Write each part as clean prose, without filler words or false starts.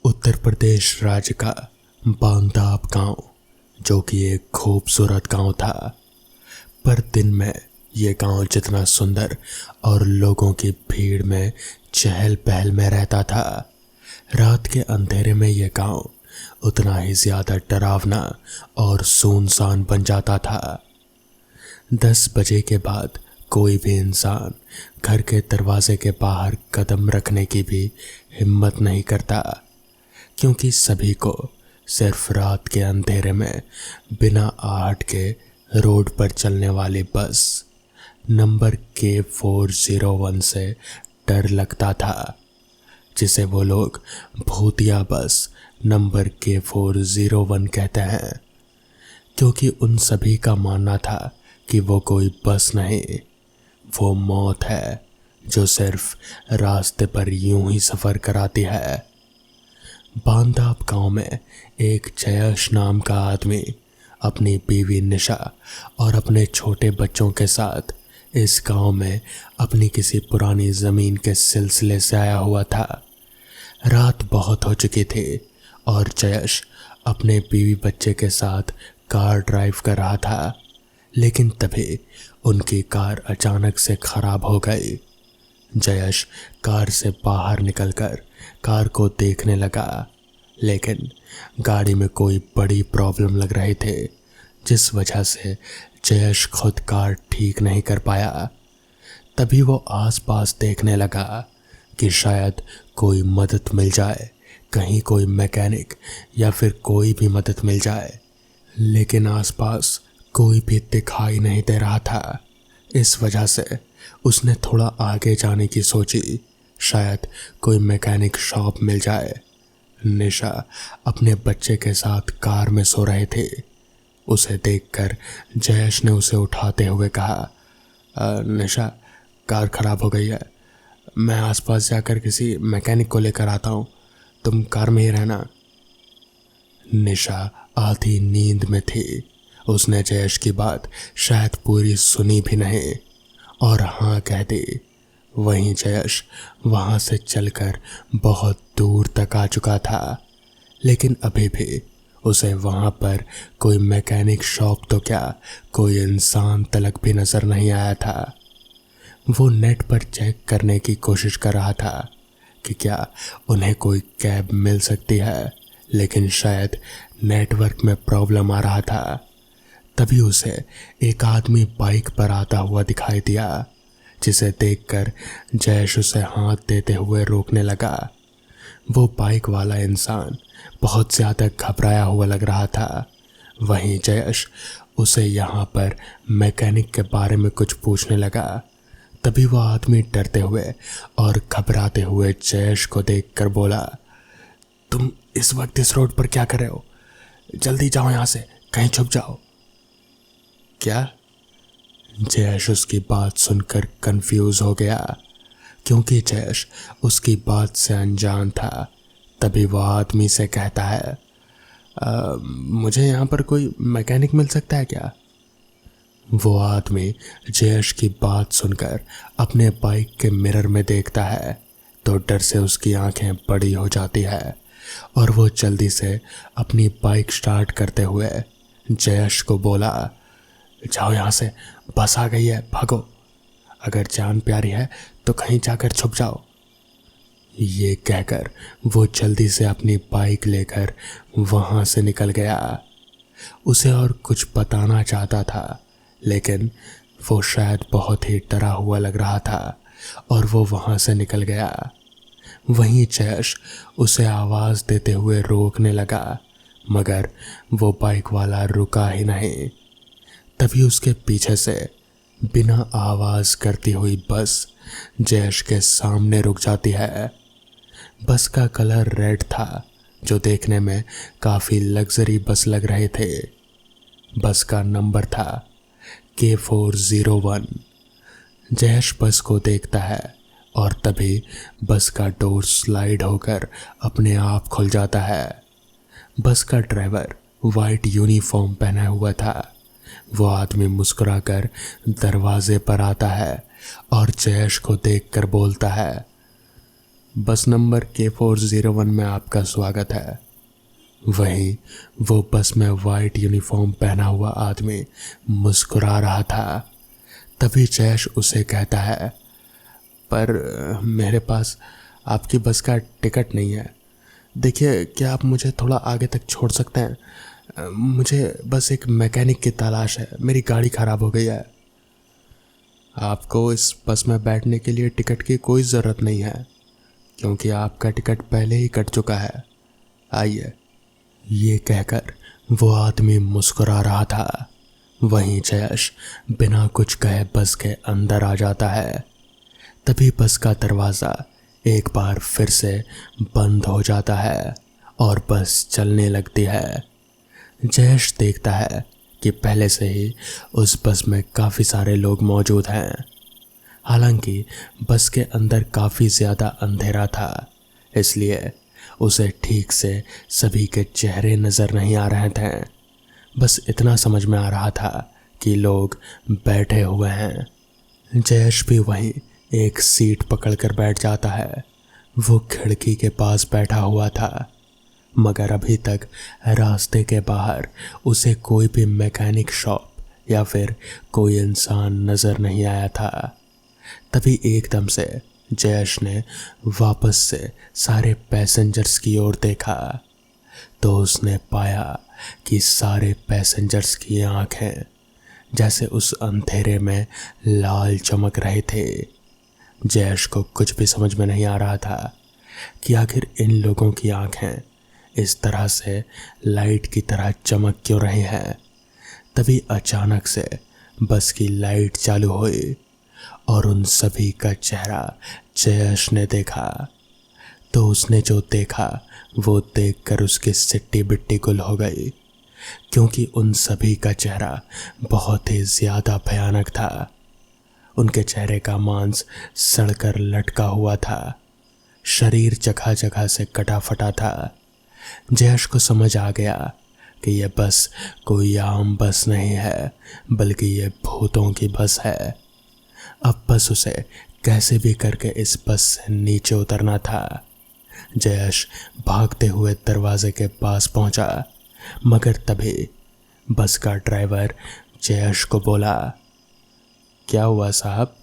उत्तर प्रदेश राज्य का बांदाब गांव, जो कि एक खूबसूरत गांव था, पर दिन में ये गांव जितना सुंदर और लोगों की भीड़ में चहल पहल में रहता था, रात के अंधेरे में ये गांव उतना ही ज्यादा डरावना और सुनसान बन जाता था। 10 बजे के बाद कोई भी इंसान घर के दरवाजे के बाहर कदम रखने की भी हिम्मत नहीं करता, क्योंकि सभी को सिर्फ रात के अंधेरे में बिना आहट के रोड पर चलने वाली बस नंबर K401 से डर लगता था, जिसे वो लोग भूतिया बस नंबर K401 कहते हैं, क्योंकि उन सभी का मानना था कि वो कोई बस नहीं, वो मौत है जो सिर्फ रास्ते पर यूं ही सफर कराती है। बांदाब गांव में एक जयश नाम का आदमी अपनी बीवी निशा और अपने छोटे बच्चों के साथ इस गांव में अपनी किसी पुरानी जमीन के सिलसिले से आया हुआ था। रात बहुत हो चुकी थी और जयश अपने बीवी बच्चे के साथ कार ड्राइव कर रहा था, लेकिन तभी उनकी कार अचानक से खराब हो गई। जयश कार से बाहर निकलकर कार को देखने लगा, लेकिन गाड़ी में कोई बड़ी प्रॉब्लम लग रही थी, जिस वजह से जयश खुद कार ठीक नहीं कर पाया। तभी वो आसपास देखने लगा कि शायद कोई मदद मिल जाए, कहीं कोई मैकेनिक या फिर कोई भी मदद मिल जाए, लेकिन आसपास कोई भी दिखाई नहीं दे रहा था। इस वजह से उसने थोड़ा आगे जाने की सोची, शायद कोई मैकेनिक शॉप मिल जाए। निशा अपने बच्चे के साथ कार में सो रहे थे। उसे देखकर जयेश ने उसे उठाते हुए कहा, निशा, कार खराब हो गई है, मैं आसपास जाकर किसी मैकेनिक को लेकर आता हूँ, तुम कार में ही रहना। निशा आधी नींद में थी, उसने जयेश की बात शायद पूरी सुनी भी नहीं और हाँ कह दी। वहीं जयेश वहां से चलकर बहुत दूर तक आ चुका था, लेकिन अभी भी उसे वहां पर कोई मैकेनिक शॉप तो क्या, कोई इंसान तलक भी नजर नहीं आया था। वो नेट पर चेक करने की कोशिश कर रहा था कि क्या उन्हें कोई कैब मिल सकती है, लेकिन शायद नेटवर्क में प्रॉब्लम आ रहा था। तभी उसे एक आदमी बाइक पर आता हुआ दिखाई दिया, जिसे देखकर जयेश उसे हाथ देते हुए रोकने लगा। वो बाइक वाला इंसान बहुत ज़्यादा घबराया हुआ लग रहा था। वहीं जयेश उसे यहाँ पर मैकेनिक के बारे में कुछ पूछने लगा। तभी वो आदमी डरते हुए और घबराते हुए जयेश को देखकर बोला, तुम इस वक्त इस रोड पर क्या कर रहे हो? जल्दी जाओ यहाँ से, कहीं छुप जाओ। क्या? जयेश उसकी बात सुनकर कंफ्यूज हो गया, क्योंकि जयेश उसकी बात से अनजान था। तभी वह आदमी से कहता है, मुझे यहाँ पर कोई मैकेनिक मिल सकता है क्या? वो आदमी जयेश की बात सुनकर अपने बाइक के मिरर में देखता है तो डर से उसकी आंखें बड़ी हो जाती है और वो जल्दी से अपनी बाइक स्टार्ट करते हुए जयेश को बोला, जाओ यहाँ से, बस आ गई है, भागो, अगर जान प्यारी है तो कहीं जाकर छुप जाओ। ये कहकर वो जल्दी से अपनी बाइक लेकर वहां से निकल गया। उसे और कुछ बताना चाहता था, लेकिन वो शायद बहुत ही डरा हुआ लग रहा था और वो वहां से निकल गया। वहीं जयेश उसे आवाज देते हुए रोकने लगा, मगर वो बाइक वाला रुका ही नहीं। तभी उसके पीछे से बिना आवाज करती हुई बस जयेश के सामने रुक जाती है। बस का कलर रेड था, जो देखने में काफी लग्जरी बस लग रहे थे। बस का नंबर था K401। जयेश बस को देखता है और तभी बस का डोर स्लाइड होकर अपने आप खुल जाता है। बस का ड्राइवर वाइट यूनिफॉर्म पहना हुआ था। वो आदमी मुस्कुराकर दरवाजे पर आता है और जयेश को देखकर बोलता है, बस नंबर K401 में आपका स्वागत है। वहीं वो बस में वाइट यूनिफॉर्म पहना हुआ आदमी मुस्कुरा रहा था। तभी जयेश उसे कहता है, पर मेरे पास आपकी बस का टिकट नहीं है। देखिए, क्या आप मुझे थोड़ा आगे तक छोड़ सकते हैं? मुझे बस एक मैकेनिक की तलाश है, मेरी गाड़ी ख़राब हो गई है। आपको इस बस में बैठने के लिए टिकट की कोई ज़रूरत नहीं है, क्योंकि आपका टिकट पहले ही कट चुका है। आइए। ये कहकर वो आदमी मुस्कुरा रहा था। वहीं जयेश बिना कुछ कहे बस के अंदर आ जाता है। तभी बस का दरवाज़ा एक बार फिर से बंद हो जाता है और बस चलने लगती है। जयेश देखता है कि पहले से ही उस बस में काफ़ी सारे लोग मौजूद हैं। हालांकि बस के अंदर काफ़ी ज़्यादा अंधेरा था, इसलिए उसे ठीक से सभी के चेहरे नज़र नहीं आ रहे थे। बस इतना समझ में आ रहा था कि लोग बैठे हुए हैं। जयेश भी वहीं एक सीट पकड़कर बैठ जाता है। वो खिड़की के पास बैठा हुआ था, मगर अभी तक रास्ते के बाहर उसे कोई भी मैकेनिक शॉप या फिर कोई इंसान नज़र नहीं आया था। तभी एकदम से जयेश ने वापस से सारे पैसेंजर्स की ओर देखा तो उसने पाया कि सारे पैसेंजर्स की आंखें जैसे उस अंधेरे में लाल चमक रहे थे। जयेश को कुछ भी समझ में नहीं आ रहा था कि आखिर इन लोगों की आंखें इस तरह से लाइट की तरह चमक क्यों रही हैं। तभी अचानक से बस की लाइट चालू हुई और उन सभी का चेहरा जयेश ने देखा। तो उसने जो देखा वो देखकर उसकी सिट्टी बिट्टी गुल हो गई, क्योंकि उन सभी का चेहरा बहुत ही ज़्यादा भयानक था। उनके चेहरे का मांस सड़कर लटका हुआ था, शरीर जगह जगह से कटा फटा था। जयेश को समझ आ गया कि यह बस कोई आम बस नहीं है, बल्कि ये भूतों की बस है। अब बस उसे कैसे भी करके इस बस से नीचे उतरना था। जयेश भागते हुए दरवाजे के पास पहुंचा, मगर तभी बस का ड्राइवर जयेश को बोला, क्या हुआ साहब,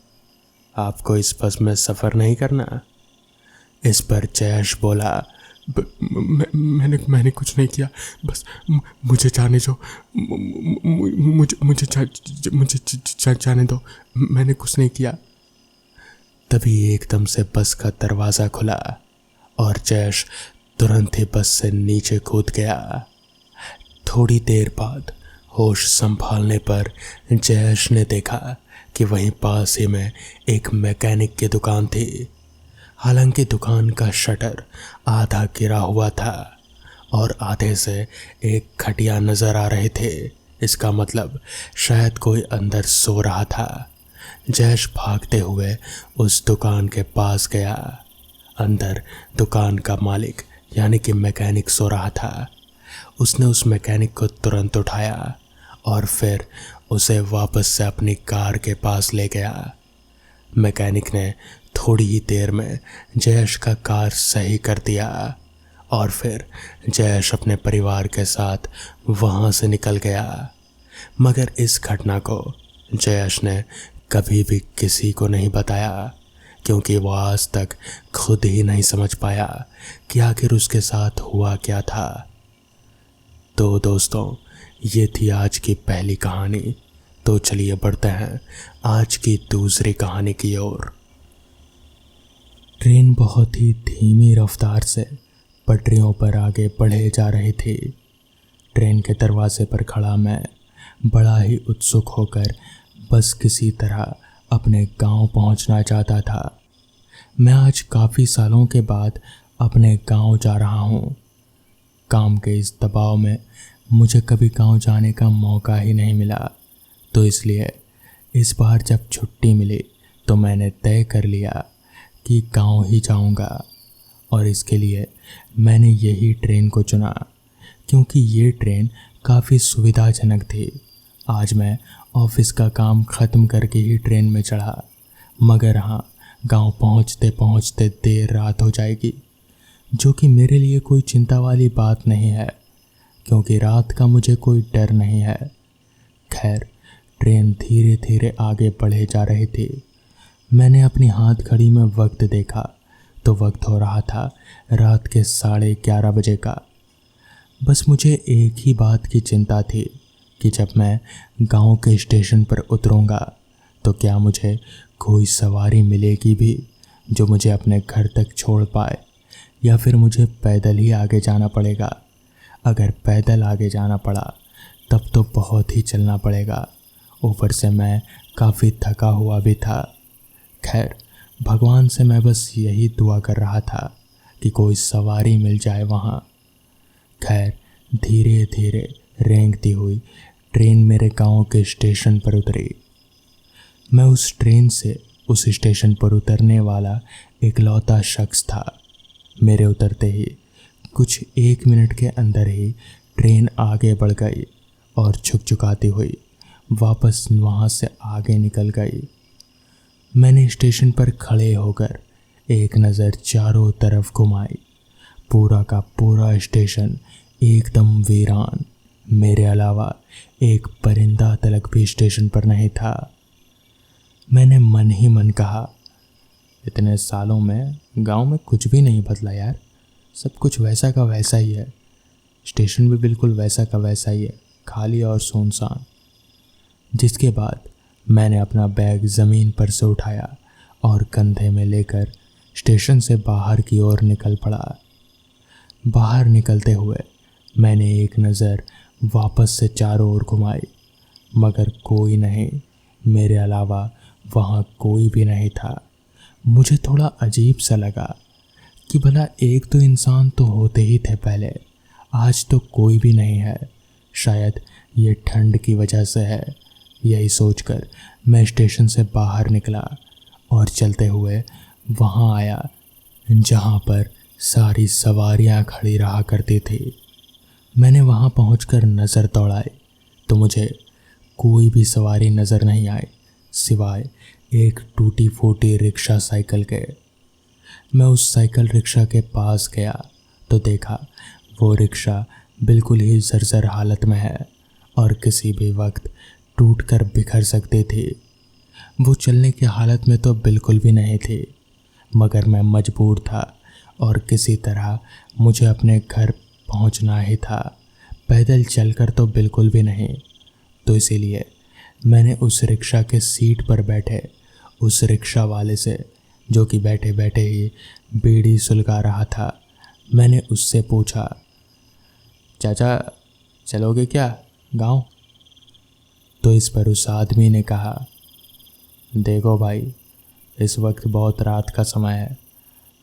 आपको इस बस में सफ़र नहीं करना? इस पर जयेश बोला, मैंने कुछ नहीं किया, बस मुझे जाने दो, मुझे जाने दो, मैंने कुछ नहीं किया। तभी एकदम से बस का दरवाज़ा खुला और जयेश तुरंत ही बस से नीचे कूद गया। थोड़ी देर बाद होश संभालने पर जयेश ने देखा कि वहीं पास ही में एक मैकेनिक की दुकान थी। हालांकि दुकान का शटर आधा गिरा हुआ था और आधे से एक खटिया नज़र आ रहे थे। इसका मतलब शायद कोई अंदर सो रहा था। जयेश भागते हुए उस दुकान के पास गया। अंदर दुकान का मालिक यानी कि मैकेनिक सो रहा था। उसने उस मैकेनिक को तुरंत उठाया और फिर उसे वापस से अपनी कार के पास ले गया। मैकेनिक ने थोड़ी ही देर में जयेश का कार सही कर दिया और फिर जयेश अपने परिवार के साथ वहाँ से निकल गया। मगर इस घटना को जयेश ने कभी भी किसी को नहीं बताया, क्योंकि वह आज तक खुद ही नहीं समझ पाया कि आखिर उसके साथ हुआ क्या था। तो दोस्तों, ये थी आज की पहली कहानी। तो चलिए बढ़ते हैं आज की दूसरी कहानी की ओर। ट्रेन बहुत ही धीमी रफ्तार से पटरियों पर आगे बढ़े जा रही थी। ट्रेन के दरवाजे पर खड़ा मैं बड़ा ही उत्सुक होकर बस किसी तरह अपने गांव पहुंचना चाहता था। मैं आज काफ़ी सालों के बाद अपने गांव जा रहा हूं। काम के इस दबाव में मुझे कभी गांव जाने का मौका ही नहीं मिला, तो इसलिए इस बार जब छुट्टी मिली तो मैंने तय कर लिया कि गांव ही जाऊंगा। और इसके लिए मैंने यही ट्रेन को चुना, क्योंकि ये ट्रेन काफ़ी सुविधाजनक थी। आज मैं ऑफिस का काम ख़त्म करके ही ट्रेन में चढ़ा, मगर हाँ, गांव पहुंचते पहुंचते देर रात हो जाएगी, जो कि मेरे लिए कोई चिंता वाली बात नहीं है, क्योंकि रात का मुझे कोई डर नहीं है। खैर, ट्रेन धीरे धीरे आगे बढ़े जा रही थी। मैंने अपनी हाथ घड़ी में वक्त देखा तो वक्त हो रहा था रात के 11:30 बजे का। बस मुझे एक ही बात की चिंता थी कि जब मैं गांव के स्टेशन पर उतरूंगा तो क्या मुझे कोई सवारी मिलेगी भी जो मुझे अपने घर तक छोड़ पाए, या फिर मुझे पैदल ही आगे जाना पड़ेगा। अगर पैदल आगे जाना पड़ा तब तो बहुत ही चलना पड़ेगा। ऊपर से मैं काफ़ी थका हुआ भी था। खैर, भगवान से मैं बस यही दुआ कर रहा था कि कोई सवारी मिल जाए वहाँ। खैर, धीरे धीरे रेंगती हुई ट्रेन मेरे गांव के स्टेशन पर उतरी। मैं उस ट्रेन से उस स्टेशन पर उतरने वाला इकलौता शख्स था। मेरे उतरते ही कुछ 1 मिनट के अंदर ही ट्रेन आगे बढ़ गई और छुकछुकाती हुई वापस वहाँ से आगे निकल गई। मैंने स्टेशन पर खड़े होकर एक नज़र चारों तरफ घुमाई। पूरा का पूरा स्टेशन एकदम वीरान। मेरे अलावा एक परिंदा तलक भी स्टेशन पर नहीं था। मैंने मन ही मन कहा, इतने सालों में गांव में कुछ भी नहीं बदला यार, सब कुछ वैसा का वैसा ही है। स्टेशन भी बिल्कुल वैसा का वैसा ही है, खाली और सुनसान। जिसके बाद मैंने अपना बैग ज़मीन पर से उठाया और कंधे में लेकर स्टेशन से बाहर की ओर निकल पड़ा। बाहर निकलते हुए मैंने एक नज़र वापस से चारों ओर घुमाई, मगर कोई नहीं। मेरे अलावा वहाँ कोई भी नहीं था। मुझे थोड़ा अजीब सा लगा कि भला एक तो इंसान तो होते ही थे पहले, आज तो कोई भी नहीं है। शायद ये ठंड की वजह से है। यही सोचकर मैं स्टेशन से बाहर निकला और चलते हुए वहाँ आया जहाँ पर सारी सवारियाँ खड़ी रहा करती थी। मैंने वहाँ पहुंचकर नज़र दौड़ाई तो मुझे कोई भी सवारी नज़र नहीं आई, सिवाय एक टूटी फूटी रिक्शा साइकिल के। मैं उस साइकिल रिक्शा के पास गया तो देखा वो रिक्शा बिल्कुल ही जर्जर हालत में है और किसी भी वक्त टूटकर बिखर सकती थी। वो चलने की हालत में तो बिल्कुल भी नहीं थी, मगर मैं मजबूर था और किसी तरह मुझे अपने घर पहुंचना ही था। पैदल चलकर तो बिल्कुल भी नहीं। तो इसीलिए मैंने उस रिक्शा के सीट पर बैठे उस रिक्शा वाले से, जो कि बैठे बैठे ही बीड़ी सुलगा रहा था, मैंने उससे पूछा, चाचा चलोगे क्या गांव? तो इस पर उस आदमी ने कहा, देखो भाई, इस वक्त बहुत रात का समय है।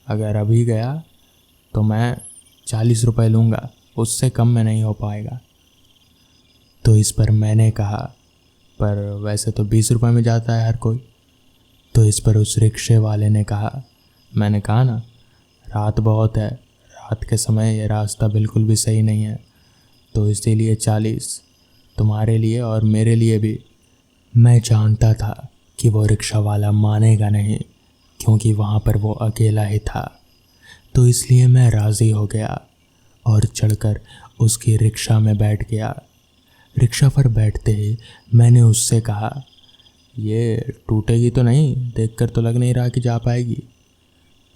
अगर अभी गया तो मैं 40 रुपये लूँगा, उससे कम में नहीं हो पाएगा। तो इस पर मैंने कहा, पर वैसे तो 20 रुपये में जाता है हर कोई। तो इस पर उस रिक्शे वाले ने कहा, मैंने कहा ना, रात बहुत है, रात के समय ये रास्ता बिल्कुल भी सही नहीं है, तो इसीलिए 40 तुम्हारे लिए और मेरे लिए भी। मैं जानता था कि वो रिक्शा वाला मानेगा नहीं, क्योंकि वहाँ पर वो अकेला ही था। तो इसलिए मैं राज़ी हो गया और चढ़कर उसकी रिक्शा में बैठ गया। रिक्शा पर बैठते ही मैंने उससे कहा, ये टूटेगी तो नहीं? देखकर तो लग नहीं रहा कि जा पाएगी।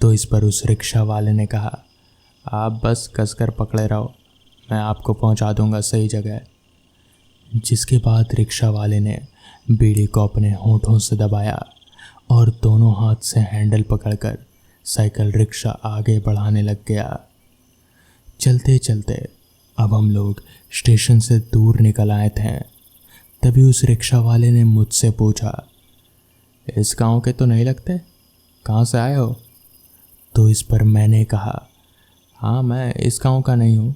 तो इस पर उस रिक्शा वाले ने कहा, आप बस कसकर पकड़े रहो, मैं आपको पहुंचा दूंगा सही जगह। जिसके बाद रिक्शा वाले ने बीड़ी को अपने होठों से दबाया और दोनों हाथ से हैंडल पकड़कर साइकिल रिक्शा आगे बढ़ाने लग गया। चलते चलते अब हम लोग स्टेशन से दूर निकल आए थे। तभी उस रिक्शा वाले ने मुझसे पूछा, इस गांव के तो नहीं लगते, कहाँ से आए हो? तो इस पर मैंने कहा, हाँ मैं इस गांव का नहीं हूँ,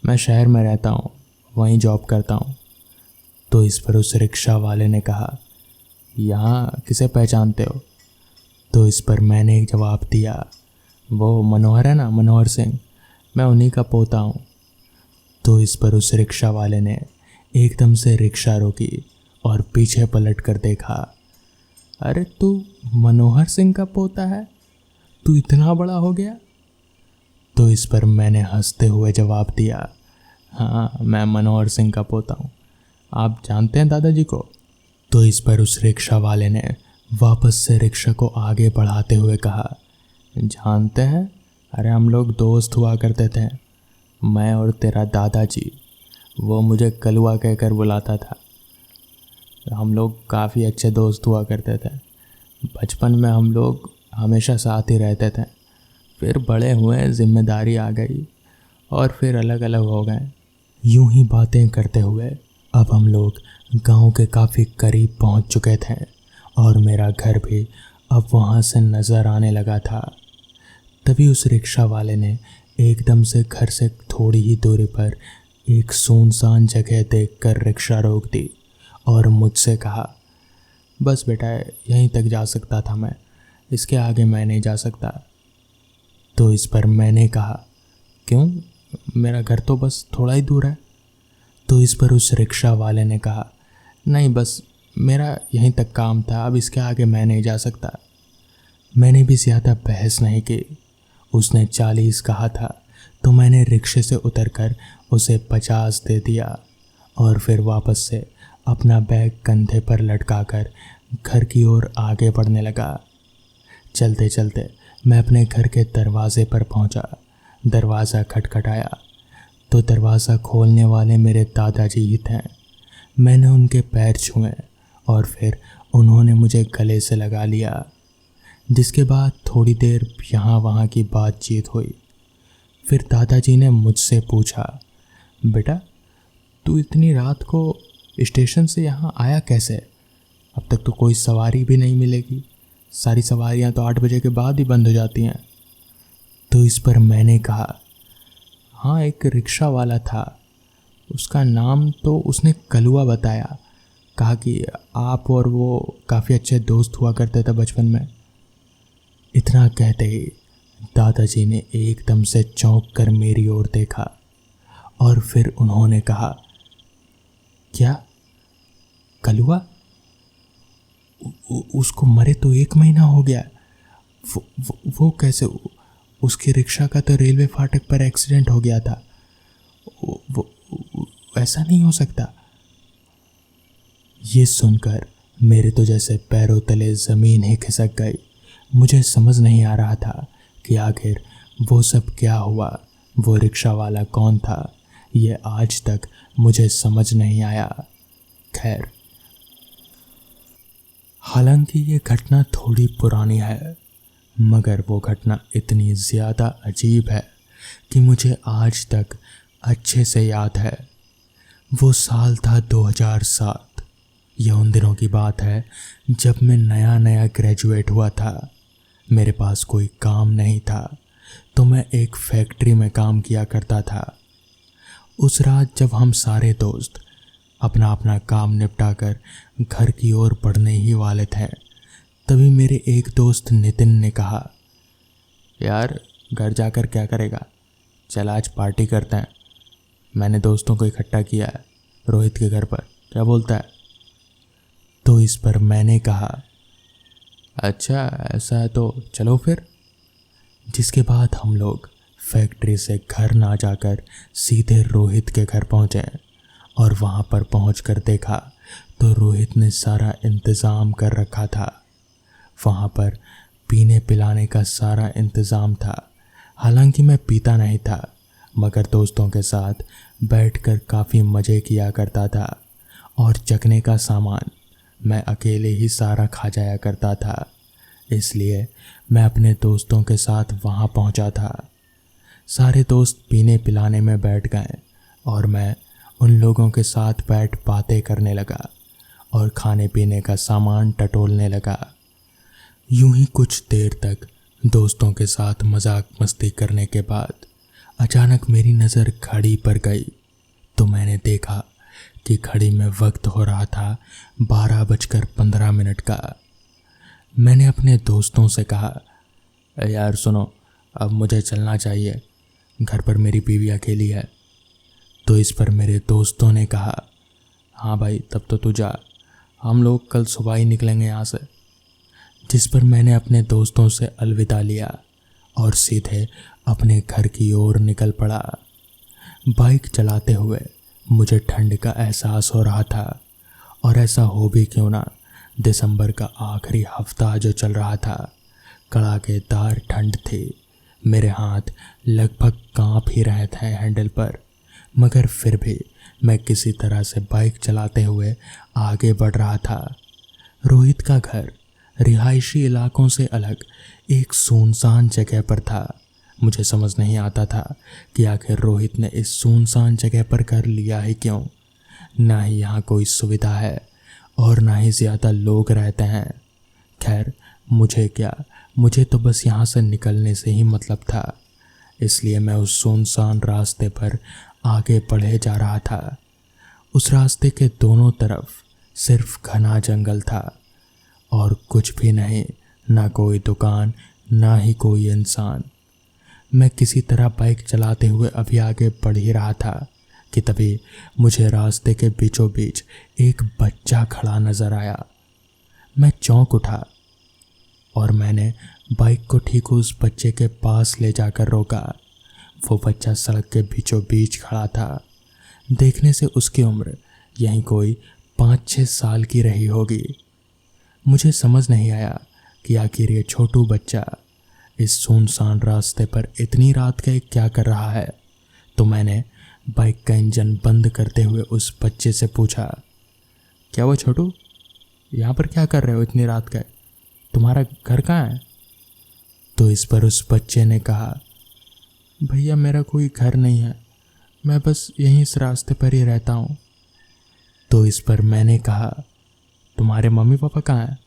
मैं शहर में रहता हूँ, वहीं जॉब करता हूँ। तो इस पर उस रिक्शा वाले ने कहा, यहाँ किसे पहचानते हो? तो इस पर मैंने जवाब दिया, वो मनोहर है ना, मनोहर सिंह, मैं उन्हीं का पोता हूँ। तो इस पर उस रिक्शा वाले ने एकदम से रिक्शा रोकी और पीछे पलट कर देखा। अरे तू मनोहर सिंह का पोता है? तू इतना बड़ा हो गया? तो इस पर मैंने हंसते हुए जवाब दिया, हाँ मैं मनोहर सिंह का पोता हूँ। आप जानते हैं दादाजी को? तो इस पर उस रिक्शा वाले ने वापस से रिक्शा को आगे बढ़ाते हुए कहा, जानते हैं? अरे हम लोग दोस्त हुआ करते थे, मैं और तेरा दादाजी। वो मुझे कलुआ कहकर बुलाता था। हम लोग काफ़ी अच्छे दोस्त हुआ करते थे। बचपन में हम लोग हमेशा साथ ही रहते थे। फिर बड़े हुए, जिम्मेदारी आ गई और फिर अलग अलग हो गए। यूं ही बातें करते हुए अब हम लोग गांव के काफ़ी करीब पहुंच चुके थे और मेरा घर भी अब वहां से नज़र आने लगा था। तभी उस रिक्शा वाले ने एकदम से घर से थोड़ी ही दूरी पर एक सुनसान जगह देखकर रिक्शा रोक दी और मुझसे कहा, बस बेटा यहीं तक जा सकता था मैं, इसके आगे मैं नहीं जा सकता। तो इस पर मैंने कहा, क्यों? मेरा घर तो बस थोड़ा ही दूर है। तो इस पर उस रिक्शा वाले ने कहा, नहीं बस मेरा यहीं तक काम था, अब इसके आगे मैं नहीं जा सकता। मैंने भी ज़्यादा बहस नहीं की। उसने 40 कहा था तो मैंने रिक्शे से उतरकर उसे 50 दे दिया और फिर वापस से अपना बैग कंधे पर लटकाकर घर की ओर आगे बढ़ने लगा। चलते चलते मैं अपने घर के दरवाजे पर पहुंचा। दरवाज़ा खटखटाया तो दरवाज़ा खोलने वाले मेरे दादाजी ही थे। मैंने उनके पैर छुए और फिर उन्होंने मुझे गले से लगा लिया, जिसके बाद थोड़ी देर यहाँ वहाँ की बातचीत हुई। फिर दादाजी ने मुझसे पूछा, बेटा तू इतनी रात को स्टेशन से यहाँ आया कैसे? अब तक तो कोई सवारी भी नहीं मिलेगी, सारी सवारियाँ तो 8 बजे के बाद ही बंद हो जाती हैं। तो इस पर मैंने कहा, हाँ एक रिक्शा वाला था, उसका नाम तो उसने कलुआ बताया, कहा कि आप और वो काफ़ी अच्छे दोस्त हुआ करते थे बचपन में। इतना कहते ही दादाजी ने एकदम से चौंक कर मेरी ओर देखा और फिर उन्होंने कहा, क्या कलुआ? उसको मरे तो 1 महीना हो गया। वो कैसे? उसकी रिक्शा का तो रेलवे फाटक पर एक्सीडेंट हो गया था। वो ऐसा नहीं हो सकता। ये सुनकर मेरे तो जैसे पैरों तले ज़मीन ही खिसक गई। मुझे समझ नहीं आ रहा था कि आखिर वो सब क्या हुआ, वो रिक्शा वाला कौन था, ये आज तक मुझे समझ नहीं आया। खैर, हालांकि ये घटना थोड़ी पुरानी है, मगर वो घटना इतनी ज़्यादा अजीब है कि मुझे आज तक अच्छे से याद है। वो साल था 2007। यह उन दिनों की बात है जब मैं नया नया ग्रेजुएट हुआ था। मेरे पास कोई काम नहीं था तो मैं एक फैक्ट्री में काम किया करता था। उस रात जब हम सारे दोस्त अपना अपना काम निपटाकर घर की ओर बढ़ने ही वाले थे, तभी मेरे एक दोस्त नितिन ने कहा, यार घर जाकर क्या करेगा, चल आज पार्टी करते हैं। मैंने दोस्तों को इकट्ठा किया है रोहित के घर पर, क्या बोलता है? तो इस पर मैंने कहा, अच्छा ऐसा है तो चलो फिर। जिसके बाद हम लोग फैक्ट्री से घर ना जाकर सीधे रोहित के घर पहुँचे और वहाँ पर पहुँचकर देखा तो रोहित ने सारा इंतज़ाम कर रखा था। वहाँ पर पीने पिलाने का सारा इंतज़ाम था। हालांकि मैं पीता नहीं था, मगर दोस्तों के साथ बैठकर काफ़ी मज़े किया करता था और चखने का सामान मैं अकेले ही सारा खा जाया करता था। इसलिए मैं अपने दोस्तों के साथ वहाँ पहुँचा था। सारे दोस्त पीने पिलाने में बैठ गए और मैं उन लोगों के साथ बैठ बातें करने लगा और खाने पीने का सामान टटोलने लगा। यूं ही कुछ देर तक दोस्तों के साथ मजाक मस्ती करने के बाद अचानक मेरी नज़र घड़ी पर गई तो मैंने देखा कि घड़ी में वक्त हो रहा था 12:15 का। मैंने अपने दोस्तों से कहा, यार सुनो, अब मुझे चलना चाहिए, घर पर मेरी बीवी अकेली है। तो इस पर मेरे दोस्तों ने कहा, हाँ भाई तब तो तू जा, हम लोग कल सुबह ही निकलेंगे यहाँ से। जिस पर मैंने अपने दोस्तों से अलविदा लिया और सीधे अपने घर की ओर निकल पड़ा। बाइक चलाते हुए मुझे ठंड का एहसास हो रहा था, और ऐसा हो भी क्यों ना, दिसंबर का आखिरी हफ्ता जो चल रहा था, कड़ाकेदार ठंड थी। मेरे हाथ लगभग कांप ही रहे थे हैंडल पर, मगर फिर भी मैं किसी तरह से बाइक चलाते हुए आगे बढ़ रहा था। रोहित का घर रिहायशी इलाकों से अलग एक सुनसान जगह पर था। मुझे समझ नहीं आता था कि आखिर रोहित ने इस सुनसान जगह पर घर लिया है क्यों। ना ही यहाँ कोई सुविधा है और ना ही ज़्यादा लोग रहते हैं। खैर, मुझे क्या, मुझे तो बस यहाँ से निकलने से ही मतलब था। इसलिए मैं उस सुनसान रास्ते पर आगे बढ़े जा रहा था। उस रास्ते के दोनों तरफ सिर्फ घना जंगल था और कुछ भी नहीं, ना कोई दुकान, ना ही कोई इंसान। मैं किसी तरह बाइक चलाते हुए अभी आगे बढ़ ही रहा था कि तभी मुझे रास्ते के बीचों बीच एक बच्चा खड़ा नजर आया। मैं चौंक उठा और मैंने बाइक को ठीक उस बच्चे के पास ले जाकर रोका। वो बच्चा सड़क के बीचों बीच खड़ा था। देखने से उसकी उम्र यहीं कोई 5-6 साल की रही होगी। मुझे समझ नहीं आया कि आखिर ये छोटू बच्चा इस सुनसान रास्ते पर इतनी रात के क्या कर रहा है। तो मैंने बाइक का इंजन बंद करते हुए उस बच्चे से पूछा, क्या वो छोटू, यहाँ पर क्या कर रहे हो इतनी रात का? तुम्हारा घर कहाँ है? तो इस पर उस बच्चे ने कहा, भैया मेरा कोई घर नहीं है, मैं बस यहीं इस रास्ते पर ही रहता हूँ। तो इस पर मैंने कहा, तुम्हारे मम्मी पापा कहाँ हैं?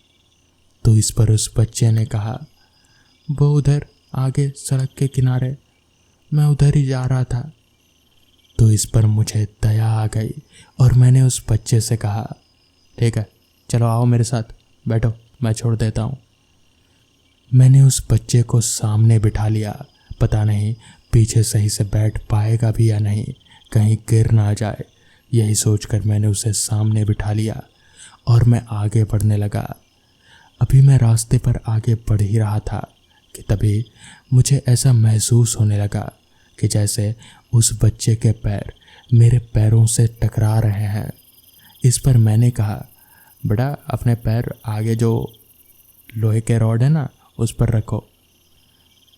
तो इस पर उस बच्चे ने कहा, वो उधर आगे सड़क के किनारे, मैं उधर ही जा रहा था। तो इस पर मुझे दया आ गई और मैंने उस बच्चे से कहा, ठीक है, चलो आओ मेरे साथ, बैठो, मैं छोड़ देता हूँ। मैंने उस बच्चे को सामने बिठा लिया। पता नहीं पीछे सही से बैठ पाएगा भी या नहीं, कहीं गिर ना जाए, यही सोचकर मैंने उसे सामने बिठा लिया और मैं आगे बढ़ने लगा। अभी मैं रास्ते पर आगे बढ़ ही रहा था कि तभी मुझे ऐसा महसूस होने लगा कि जैसे उस बच्चे के पैर मेरे पैरों से टकरा रहे हैं। इस पर मैंने कहा, बेटा अपने पैर आगे जो लोहे के रॉड है ना, उस पर रखो।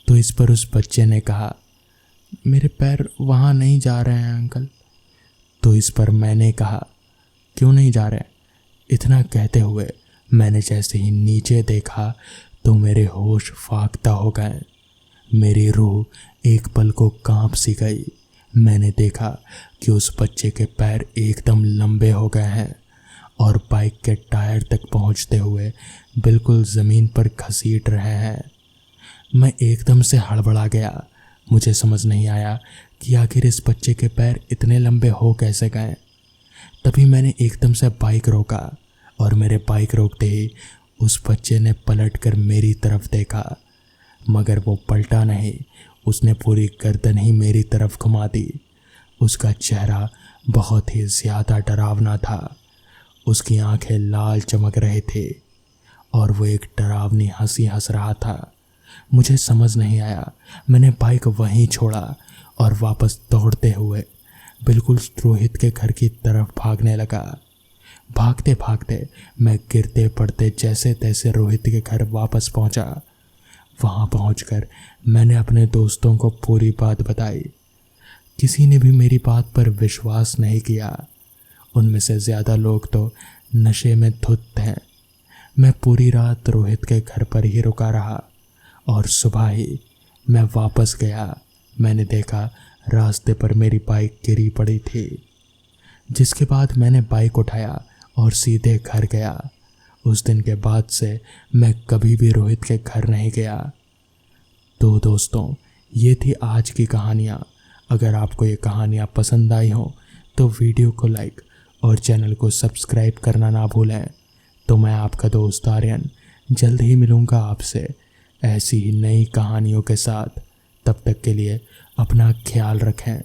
तो इस पर उस बच्चे ने कहा, मेरे पैर वहाँ नहीं जा रहे हैं अंकल। तो इस पर मैंने कहा, क्यों नहीं जा रहे? इतना कहते हुए मैंने जैसे ही नीचे देखा तो मेरे होश फाख्ता हो गए। मेरी रूह एक पल को कांप सी गई। मैंने देखा कि उस बच्चे के पैर एकदम लंबे हो गए हैं और बाइक के टायर तक पहुंचते हुए बिल्कुल ज़मीन पर घसीट रहे हैं। मैं एकदम से हड़बड़ा गया। मुझे समझ नहीं आया कि आखिर इस बच्चे के पैर इतने लंबे हो कैसे गए। तभी मैंने एकदम से बाइक रोका और मेरे बाइक रोकते ही उस बच्चे ने पलटकर मेरी तरफ देखा, मगर वो पलटा नहीं, उसने पूरी गर्दन ही मेरी तरफ घुमा दी। उसका चेहरा बहुत ही ज़्यादा डरावना था। उसकी आंखें लाल चमक रहे थे और वो एक डरावनी हंसी हंस रहा था। मुझे समझ नहीं आया। मैंने बाइक वहीं छोड़ा और वापस दौड़ते हुए बिल्कुल रोहित के घर की तरफ भागने लगा। भागते भागते मैं गिरते पड़ते जैसे तैसे रोहित के घर वापस पहुंचा। वहां पहुंचकर मैंने अपने दोस्तों को पूरी बात बताई। किसी ने भी मेरी बात पर विश्वास नहीं किया। उनमें से ज़्यादा लोग तो नशे में धुत थे। मैं पूरी रात रोहित के घर पर ही रुका रहा और सुबह ही मैं वापस गया। मैंने देखा रास्ते पर मेरी बाइक गिरी पड़ी थी, जिसके बाद मैंने बाइक उठाया और सीधे घर गया। उस दिन के बाद से मैं कभी भी रोहित के घर नहीं गया। तो दोस्तों, ये थी आज की कहानियाँ। अगर आपको ये कहानियाँ पसंद आई हों तो वीडियो को लाइक और चैनल को सब्सक्राइब करना ना भूलें। तो मैं आपका दोस्त आर्यन जल्द ही मिलूँगा आपसे ऐसी ही नई कहानियों के साथ। तब तक के लिए अपना ख्याल रखें।